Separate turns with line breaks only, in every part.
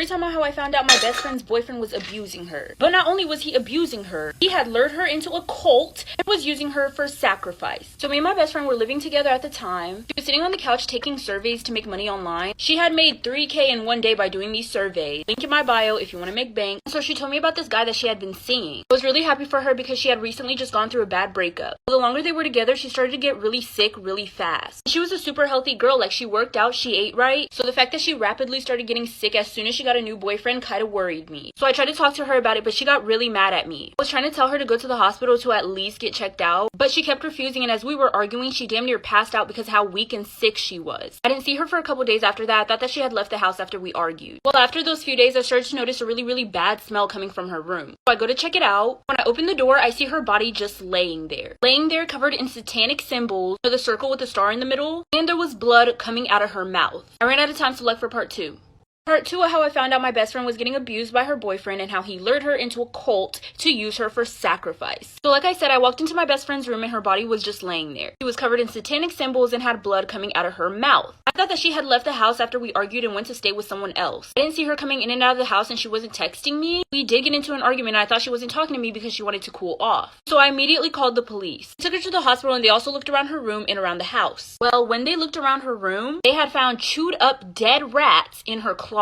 time on how I found out my best friend's boyfriend was abusing her. But not only was he abusing her, he had lured her into a cult and was using her for sacrifice. So me and my best friend were living together at the time. She was sitting on the couch taking surveys to make money online. She had made $3K in one day by doing these surveys. Link in my bio if you want to make bank. So she told me about this guy that she had been seeing. I was really happy for her because she had recently just gone through a bad breakup. The longer they were together, she started to get really sick really fast. She was a super healthy girl, like she worked out, she ate right. So the fact that she rapidly started getting sick as soon as she got a new boyfriend kind of worried me. So I tried to talk to her about it, but she got really mad at me. I was trying to tell her to go to the hospital to at least get checked out, but she kept refusing, and as we were arguing, she damn near passed out because how weak and sick she was. I didn't see her for a couple days after that. I thought that she had left the house after we argued. Well, after those few days, I started to notice a really bad smell coming from her room. So I go to check it out. When I open the door, I see her body just laying there covered in satanic symbols, with a circle with a star in the middle, and there was blood coming out of her mouth. I ran out of time, so left for part 2. Part 2 of how I found out my best friend was getting abused by her boyfriend and how he lured her into a cult to use her for sacrifice. So like I said, I walked into my best friend's room and her body was just laying there. She was covered in satanic symbols and had blood coming out of her mouth. I thought that she had left the house after we argued and went to stay with someone else. I didn't see her coming in and out of the house, and she wasn't texting me. We did get into an argument and I thought she wasn't talking to me because she wanted to cool off. So I immediately called the police. I took her to the hospital and they also looked around her room and around the house. Well, when they looked around her room, they had found chewed up dead rats in her closet.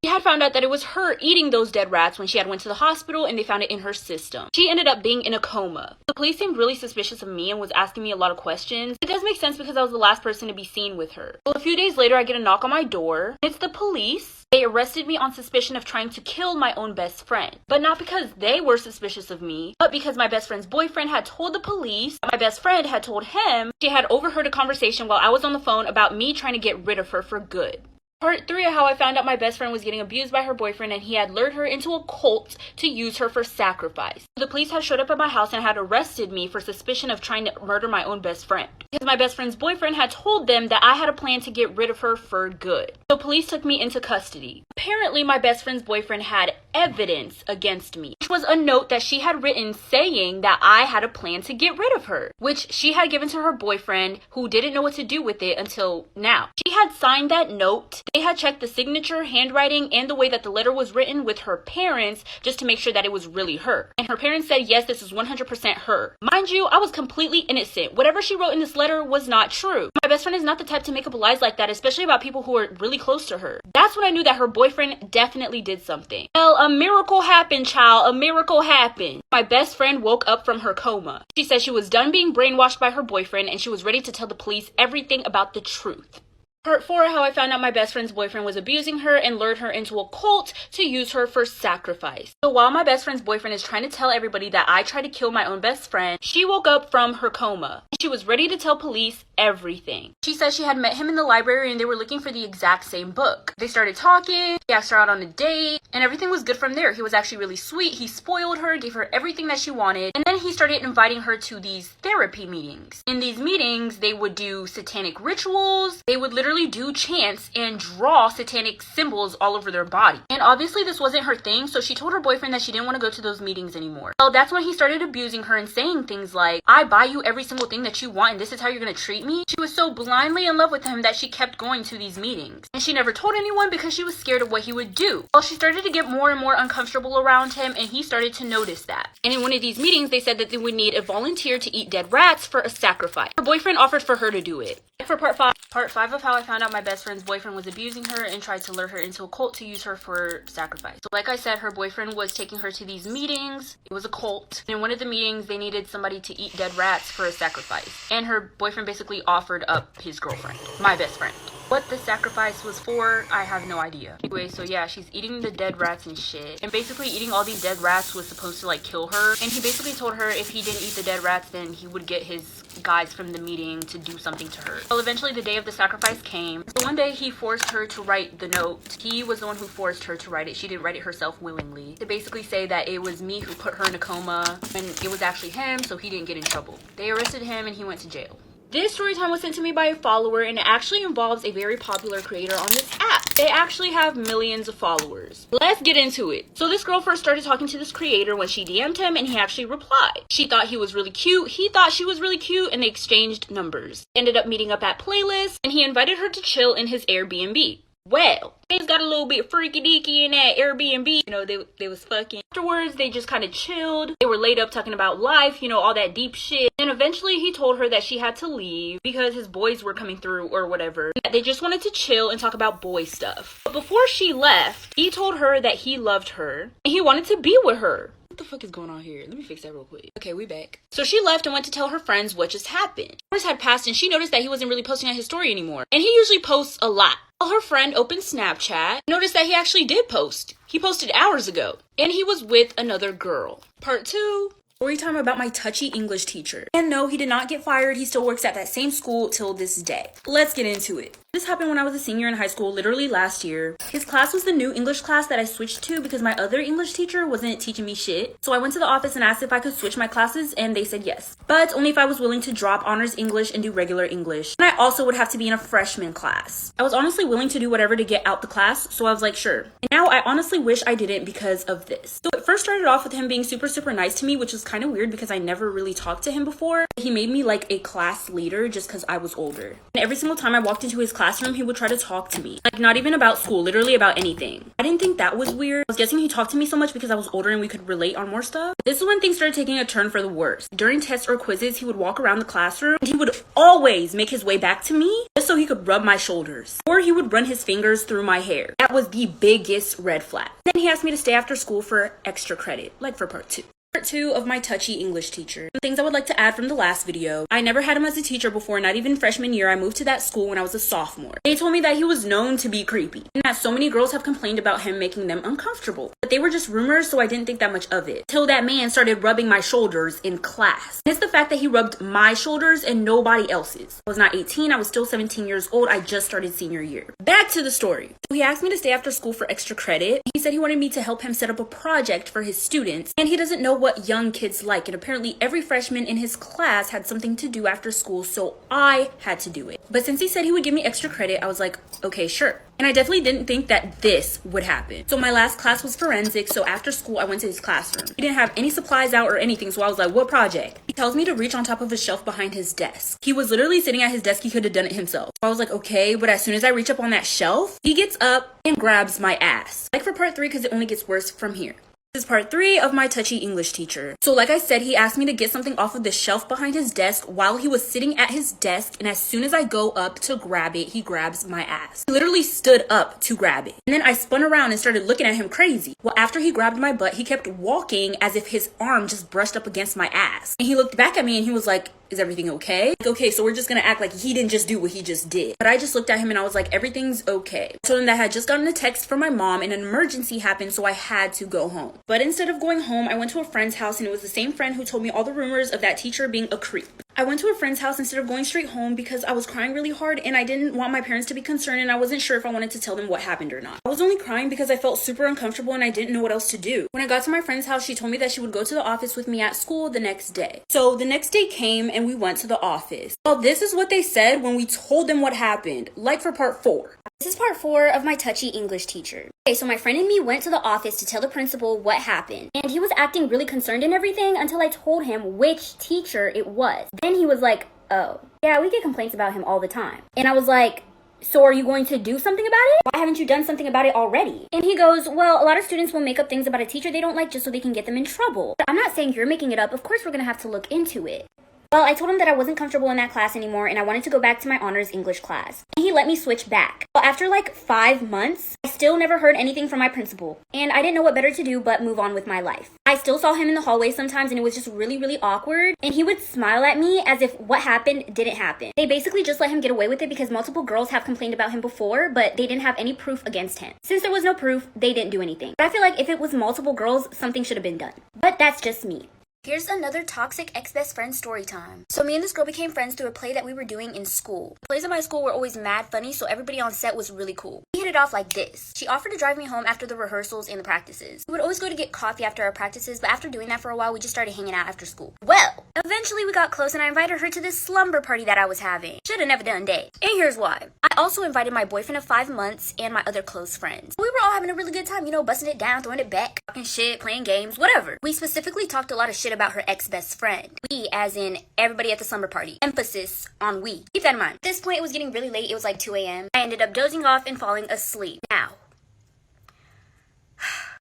She had found out that it was her eating those dead rats when she had went to the hospital, and they found it in her system. She ended up being in a coma. The police seemed really suspicious of me and was asking me a lot of questions. It does make sense because I was the last person to be seen with her. Well, a few days later, I get a knock on my door. It's the police. They arrested me on suspicion of trying to kill my own best friend. But not because they were suspicious of me, but because my best friend's boyfriend had told the police that my best friend had told him she had overheard a conversation while I was on the phone about me trying to get rid of her for good. Part 3 of how I found out my best friend was getting abused by her boyfriend and he had lured her into a cult to use her for sacrifice. The police had showed up at my house and had arrested me for suspicion of trying to murder my own best friend, because my best friend's boyfriend had told them that I had a plan to get rid of her for good. So police took me into custody. Apparently my best friend's boyfriend had evidence against me, which was a note that she had written saying that I had a plan to get rid of her, which she had given to her boyfriend, who didn't know what to do with it until now. She had signed that note. They had checked the signature, handwriting, and the way that the letter was written with her parents just to make sure that it was really her. And her parents said, yes, this is 100% her. Mind you, I was completely innocent. Whatever she wrote in this letter was not true. My best friend is not the type to make up lies like that, especially about people who are really close to her. That's when I knew that her boyfriend definitely did something. Well, a miracle happened, child. A miracle happened. My best friend woke up from her coma. She said she was done being brainwashed by her boyfriend and she was ready to tell the police everything about the truth. Part 4, how I found out my best friend's boyfriend was abusing her and lured her into a cult to use her for sacrifice. So while my best friend's boyfriend is trying to tell everybody that I tried to kill my own best friend, she woke up from her coma. She was ready to tell police everything. She said she had met him in the library and they were looking for the exact same book. They started talking, he asked her out on a date, and everything was good from there. He was actually really sweet. He spoiled her, gave her everything that she wanted, and then he started inviting her to these therapy meetings. In these meetings, they would do satanic rituals. They would literally do chants and draw satanic symbols all over their body. And obviously this wasn't her thing, so she told her boyfriend that she didn't want to go to those meetings anymore. So that's when he started abusing her and saying things like, I buy you every single thing that you want and this is how you're going to treat me. She was so blindly in love with him that she kept going to these meetings. And she never told anyone because she was scared of what he would do. Well, she started to get more and more uncomfortable around him and he started to notice that. And in one of these meetings, they said that they would need a volunteer to eat dead rats for a sacrifice. Her boyfriend offered for her to do it. For part 5 of how I found out my best friend's boyfriend was abusing her and tried to lure her into a cult to use her for sacrifice. So like I said, her boyfriend was taking her to these meetings. It was a cult. In one of the meetings, they needed somebody to eat dead rats for a sacrifice. And her boyfriend basically offered up his girlfriend, my best friend. What the sacrifice was for, I have no idea. Anyway, so yeah, she's eating the dead rats and shit. And basically eating all these dead rats was supposed to like kill her. And he basically told her if he didn't eat the dead rats, then he would get his guys from the meeting to do something to her. Well, eventually the day of the sacrifice came. So one day he forced her to write the note. He was the one who forced her to write it. She didn't write it herself willingly. To basically say that it was me who put her in a coma and it was actually him, so he didn't get in trouble. They arrested him and he went to jail. This story time was sent to me by a follower and it actually involves a very popular creator on this app. They actually have millions of followers. Let's get into it. So this girl first started talking to this creator when she DM'd him and he actually replied. She thought he was really cute. He thought she was really cute and they exchanged numbers. Ended up meeting up at Playlist and he invited her to chill in his Airbnb. Well, things got a little bit freaky deaky in that Airbnb. You know, they was fucking. Afterwards, they just kind of chilled. They were laid up talking about life, you know, all that deep shit. And eventually he told her that she had to leave because his boys were coming through or whatever. They just wanted to chill and talk about boy stuff. But before she left, he told her that he loved her and he wanted to be with her. What the fuck is going on here? Let me fix that real quick. Okay, we back. So she left and went to tell her friends what just happened. Hours had passed and she noticed that he wasn't really posting on his story anymore. And he usually posts a lot. While her friend opened Snapchat, noticed that he actually did post. He posted hours ago. And he was with another girl. Part 2. Story time about my touchy English teacher. And no, he did not get fired. He still works at that same school till this day. Let's get into it. This happened when I was a senior in high school, literally last year. His class was the new English class that I switched to because my other English teacher wasn't teaching me shit. So I went to the office and asked if I could switch my classes and they said yes. But only if I was willing to drop honors English and do regular English. And I also would have to be in a freshman class. I was honestly willing to do whatever to get out the class, so I was like, sure. And now I honestly wish I didn't because of this. So it first started off with him being super nice to me, which was kind of weird because I never really talked to him before. He made me like a class leader just because I was older. And every single time I walked into his classroom, he would try to talk to me. Like, not even about school, literally about anything. I didn't think that was weird. I was guessing he talked to me so much because I was older and we could relate on more stuff. This is when things started taking a turn for the worse. During tests or quizzes, he would walk around the classroom and he would always make his way back to me just so he could rub my shoulders. Or he would run his fingers through my hair. That was the biggest red flag. Then he asked me to stay after school for extra credit, like for part 2. Part 2 of my touchy English teacher. Some things I would like to add from the last video. I never had him as a teacher before, not even freshman year. I moved to that school when I was a sophomore. They told me that he was known to be creepy and that so many girls have complained about him making them uncomfortable. But they were just rumors, so I didn't think that much of it. Till that man started rubbing my shoulders in class. And it's the fact that he rubbed my shoulders and nobody else's. I was not 18, I was still 17 years old. I just started senior year. Back to the story. So he asked me to stay after school for extra credit. He said he wanted me to help him set up a project for his students and he doesn't know what young kids like, and apparently every freshman in his class had something to do after school, so I had to do it. But since he said he would give me extra credit, I was like, okay, sure. And I definitely didn't think that this would happen. So my last class was forensics, so after school I went to his classroom. He didn't have any supplies out or anything, so I was like, what project? He tells me to reach on top of a shelf behind his desk. He was literally sitting at his desk, he could have done it himself. So I was like, okay, but as soon as I reach up on that shelf, he gets up and grabs my ass. Like for part 3, because it only gets worse from here. This is part 3 of my touchy English teacher. So like I said, he asked me to get something off of the shelf behind his desk while he was sitting at his desk, and as soon as I go up to grab it, he grabs my ass. He literally stood up to grab it. And then I spun around and started looking at him crazy. Well, after he grabbed my butt, he kept walking as if his arm just brushed up against my ass. And he looked back at me and he was like, is everything okay? Like, okay, so we're just gonna act like he didn't just do what he just did. But I just looked at him and I was like, everything's okay. I told him that I had just gotten a text from my mom and an emergency happened, so I had to go home. But instead of going home, I went to a friend's house and it was the same friend who told me all the rumors of that teacher being a creep. I went to a friend's house instead of going straight home because I was crying really hard and I didn't want my parents to be concerned and I wasn't sure if I wanted to tell them what happened or not. I was only crying because I felt super uncomfortable and I didn't know what else to do. When I got to my friend's house, she told me that she would go to the office with me at school the next day. So the next day came and we went to the office. Well, this is what they said when we told them what happened, like for part 4.
This is part 4 of my touchy English teacher. Okay, so my friend and me went to the office to tell the principal what happened. And he was acting really concerned and everything until I told him which teacher it was. Then he was like, oh, yeah, we get complaints about him all the time. And I was like, so are you going to do something about it? Why haven't you done something about it already? And he goes, well, a lot of students will make up things about a teacher they don't like just so they can get them in trouble. But I'm not saying you're making it up. Of course, we're going to have to look into it. Well, I told him that I wasn't comfortable in that class anymore and I wanted to go back to my honors English class. And he let me switch back. Well, after like 5 months, I still never heard anything from my principal. And I didn't know what better to do but move on with my life. I still saw him in the hallway sometimes and it was just really awkward. And he would smile at me as if what happened didn't happen. They basically just let him get away with it because multiple girls have complained about him before, but they didn't have any proof against him. Since there was no proof, they didn't do anything. But I feel like if it was multiple girls, something should have been done. But that's just me.
Here's another toxic ex-best friend story time. So me and this girl became friends through a play that we were doing in school. The plays in my school were always mad funny, so everybody on set was really cool. We hit it off like this. She offered to drive me home after the rehearsals and the practices. We would always go to get coffee after our practices, but after doing that for a while, we just started hanging out after school. Well, Eventually we got close and I invited her to this slumber party that I was having. Should've never done that. And here's why. I also invited my boyfriend of 5 months and my other close friends. We were all having a really good time, you know, busting it down, throwing it back, talking shit, playing games, whatever. We specifically talked a lot of shit about her ex-best friend. We, as in everybody at the slumber party. Emphasis on we. Keep that in mind. At this point, it was getting really late. It was like 2 a.m. I ended up dozing off and falling asleep. Now,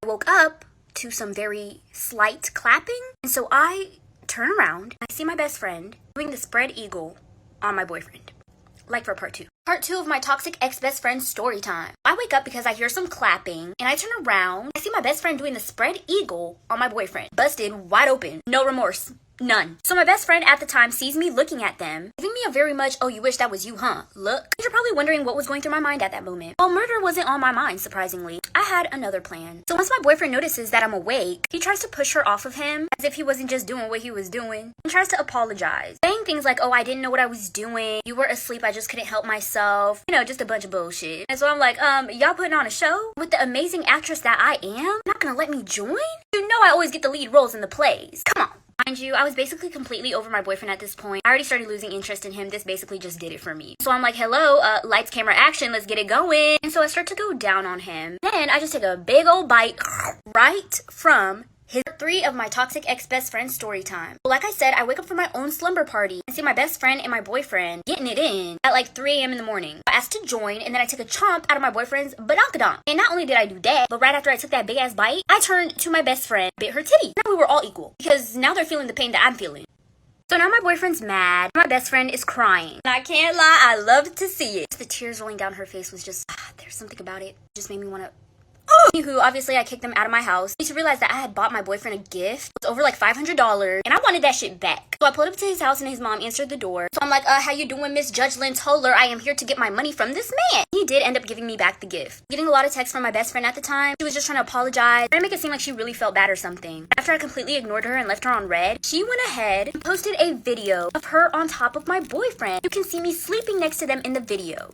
I woke up to some very slight clapping, and so I turn around and I see my best friend doing the spread eagle on my boyfriend. Like for part 2. Part 2 of my toxic ex-best friend story time. I wake up because I hear some clapping, and I turn around, I see my best friend doing the spread eagle on my boyfriend. Busted, wide open, no remorse. None. So my best friend at the time sees me looking at them, giving me a very much, oh, you wish that was you, huh? Look. You're probably wondering what was going through my mind at that moment. Well, murder wasn't on my mind, surprisingly. I had another plan. So once my boyfriend notices that I'm awake, he tries to push her off of him, as if he wasn't just doing what he was doing, and tries to apologize. Saying things like, oh, I didn't know what I was doing. You were asleep, I just couldn't help myself. You know, just a bunch of bullshit. And so I'm like, y'all putting on a show? With the amazing actress that I am? Not gonna let me join? You know I always get the lead roles in the plays. Come on. Mind you, I was basically completely over my boyfriend at this point. I already started losing interest in him. This basically just did it for me. So I'm like, hello, lights, camera, action, let's get it going. And so I start to go down on him. Then I just take a big old bite right from his 3 of my toxic ex-best friend story time. Well, like I said, I wake up from my own slumber party and see my best friend and my boyfriend getting it in at like 3 a.m. in the morning. I asked to join, and then I took a chomp out of my boyfriend's badonkadonk. And not only did I do that, but right after I took that big ass bite, I turned to my best friend, bit her titty. Now we were all equal, because now they're feeling the pain that I'm feeling. So now my boyfriend's mad, my best friend is crying. And I can't lie, I loved to see it. The tears rolling down her face was just, there's something about it. Just made me want to... Anywho, obviously I kicked them out of my house. I need to realize that I had bought my boyfriend a gift. It was over like $500, and I wanted that shit back. So I pulled up to his house and his mom answered the door. So I'm like, how you doing, Miss Judge Lynn Toller? I am here to get my money from this man. He did end up giving me back the gift. Getting a lot of texts from my best friend at the time. She was just trying to apologize, trying to make it seem like she really felt bad or something. After I completely ignored her and left her on red, she went ahead and posted a video of her on top of my boyfriend. You can see me sleeping next to them in the video.